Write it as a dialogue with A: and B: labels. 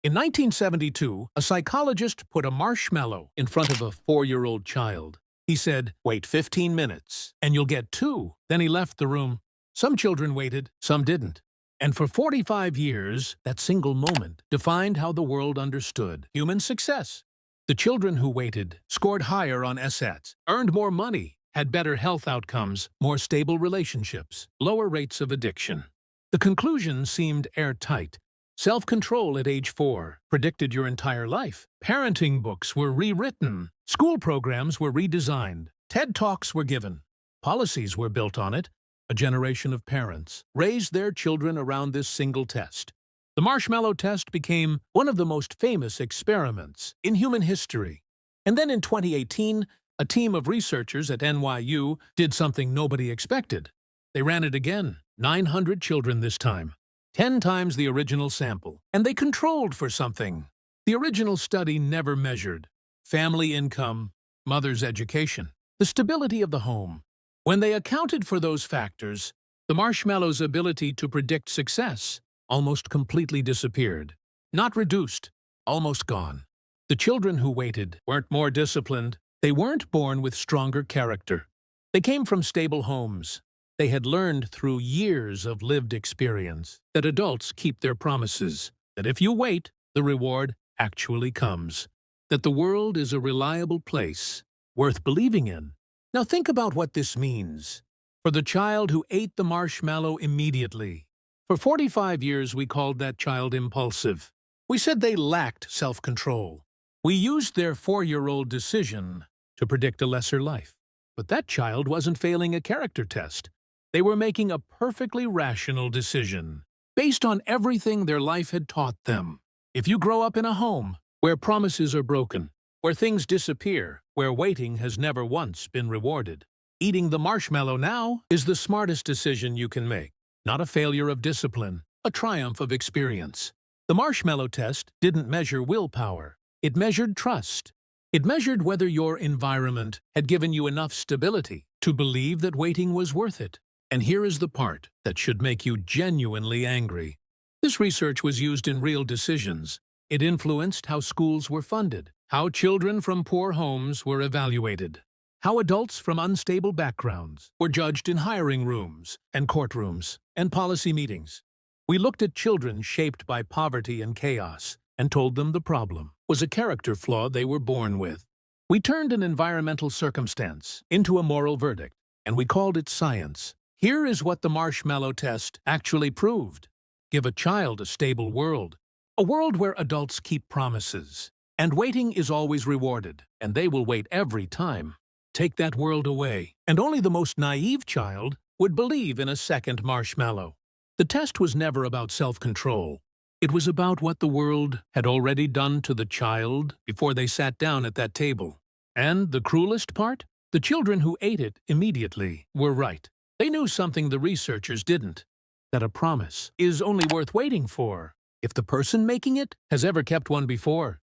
A: In 1972, a psychologist put a marshmallow in front of a 4-year-old child. He said, "Wait 15 minutes, and you'll get 2." Then he left the room. Some children waited, some didn't. And for 45 years, that single moment defined how the world understood human success. The children who waited scored higher on SATs, earned more money, had better health outcomes, more stable relationships, lower rates of addiction. The conclusion seemed airtight. Self-control at age 4 predicted your entire life. Parenting books were rewritten. School programs were redesigned. TED Talks were given. Policies were built on it. A generation of parents raised their children around this single test. The marshmallow test became one of the most famous experiments in human history. And then in 2018, a team of researchers at NYU did something nobody expected. They ran it again, 900 children this time, 10 times the original sample, and they controlled for something. The original study never measured family income, mother's education, the stability of the home. When they accounted for those factors, the marshmallow's ability to predict success almost completely disappeared. Not reduced, almost gone. The children who waited weren't more disciplined. They weren't born with stronger character. They came from stable homes. They had learned through years of lived experience that adults keep their promises, that if you wait, the reward actually comes, that the world is a reliable place, worth believing in. Now think about what this means. For the child who ate the marshmallow immediately. For 45 years we called that child impulsive. We said they lacked self-control. We used their 4-year-old decision to predict a lesser life. But that child wasn't failing a character test. They were making a perfectly rational decision, based on everything their life had taught them. If you grow up in a home where promises are broken, where things disappear, where waiting has never once been rewarded, eating the marshmallow now is the smartest decision you can make. Not a failure of discipline, a triumph of experience. The marshmallow test didn't measure willpower. It measured trust. It measured whether your environment had given you enough stability to believe that waiting was worth it. And here is the part that should make you genuinely angry. This research was used in real decisions. It influenced how schools were funded, how children from poor homes were evaluated, how adults from unstable backgrounds were judged in hiring rooms and courtrooms and policy meetings. We looked at children shaped by poverty and chaos and told them the problem was a character flaw they were born with. We turned an environmental circumstance into a moral verdict, and we called it science. Here is what the marshmallow test actually proved. Give a child a stable world, a world where adults keep promises, and waiting is always rewarded, and they will wait every time. Take that world away, and only the most naive child would believe in a second marshmallow. The test was never about self-control. It was about what the world had already done to the child before they sat down at that table. And the cruelest part? The children who ate it immediately were right. They knew something the researchers didn't, that a promise is only worth waiting for if the person making it has ever kept one before.